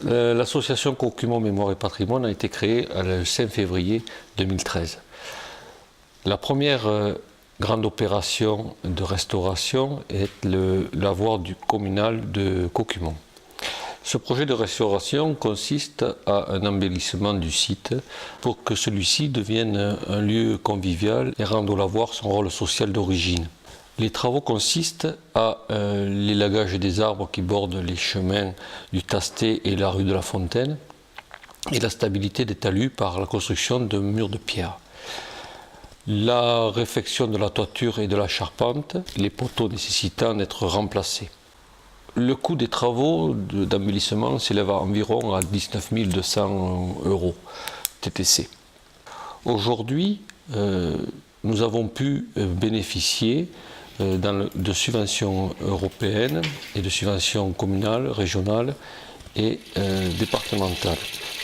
L'association Cocumont Mémoire et Patrimoine a été créée le 5 février 2013. La première grande opération de restauration est l'avoir du communal de Cocumont. Ce projet de restauration consiste à un embellissement du site pour que celui-ci devienne un lieu convivial et rende au lavoir son rôle social d'origine. Les travaux consistent à l'élagage des arbres qui bordent les chemins du Tastet et la rue de la Fontaine et la stabilité des talus par la construction de murs de pierre. La réfection de la toiture et de la charpente, les poteaux nécessitant d'être remplacés. Le coût des travaux d'embellissement s'élève à environ à 19 200 € TTC. Aujourd'hui, nous avons pu bénéficier de subventions européennes et de subventions communales, régionales et départementales.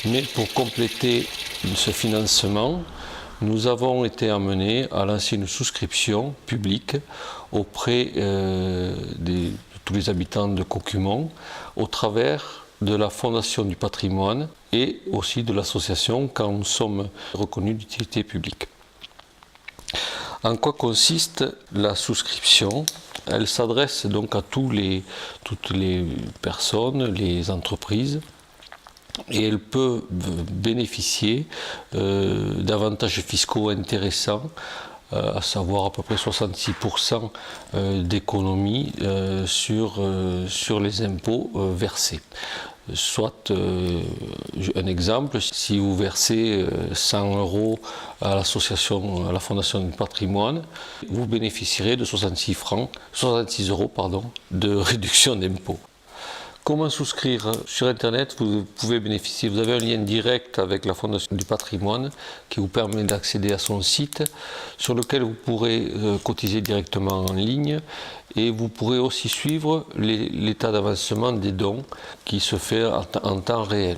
Mais pour compléter ce financement, nous avons été amenés à lancer une souscription publique auprès de tous les habitants de Cocumont au travers de la Fondation du patrimoine et aussi de l'association quand nous sommes reconnus d'utilité publique. En quoi consiste la souscription? Elle s'adresse donc à toutes les personnes, les entreprises, et elle peut bénéficier d'avantages fiscaux intéressants, à savoir à peu près 66% d'économie sur les impôts versés. Soit, un exemple, si vous versez 100 € à l'association, à la Fondation du patrimoine, vous bénéficierez de 66 € de réduction d'impôt. Comment souscrire? Sur Internet, vous pouvez bénéficier, vous avez un lien direct avec la Fondation du patrimoine qui vous permet d'accéder à son site sur lequel vous pourrez cotiser directement en ligne et vous pourrez aussi suivre l'état d'avancement des dons qui se fait en temps réel.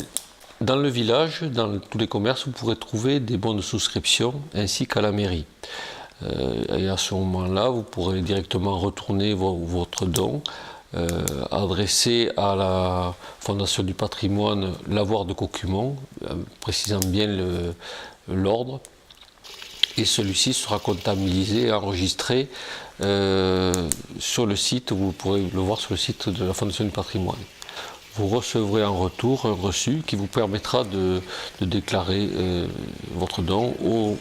Dans le village, dans tous les commerces, vous pourrez trouver des bons de souscription ainsi qu'à la mairie. Et à ce moment-là, vous pourrez directement retourner votre don adressé à la Fondation du patrimoine Lavoir de Cocumont, précisant bien l'ordre, et celui-ci sera comptabilisé et enregistré sur le site, vous pourrez le voir sur le site de la Fondation du patrimoine. Vous recevrez en retour un reçu qui vous permettra de déclarer votre don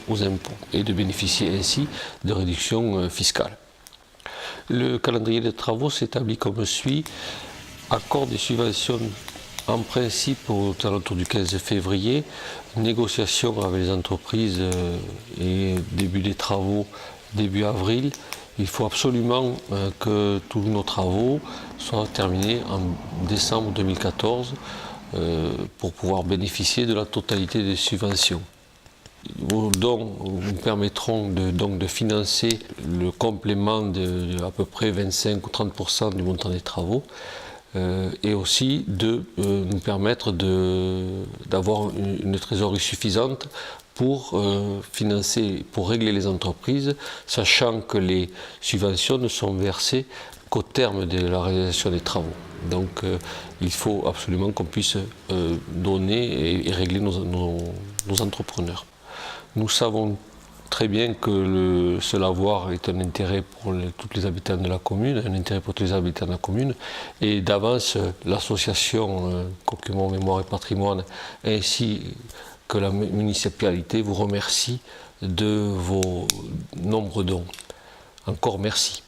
aux impôts et de bénéficier ainsi de réductions fiscales. Le calendrier des travaux s'établit comme suit. Accord des subventions en principe autour du 15 février, négociation avec les entreprises et début des travaux début avril. Il faut absolument que tous nos travaux soient terminés en décembre 2014 pour pouvoir bénéficier de la totalité des subventions. Vos dons nous permettront de financer le complément de à peu près 25 ou 30% du montant des travaux et aussi de nous permettre d'avoir une trésorerie suffisante pour financer, pour régler les entreprises, sachant que les subventions ne sont versées qu'au terme de la réalisation des travaux. Donc il faut absolument qu'on puisse donner et régler nos entrepreneurs. Nous savons très bien que ce lavoir est un intérêt pour tous les habitants de la commune, un intérêt pour tous les habitants de la commune, et d'avance l'association Cocumont Mémoire et Patrimoine ainsi que la municipalité vous remercie de vos nombreux dons. Encore merci.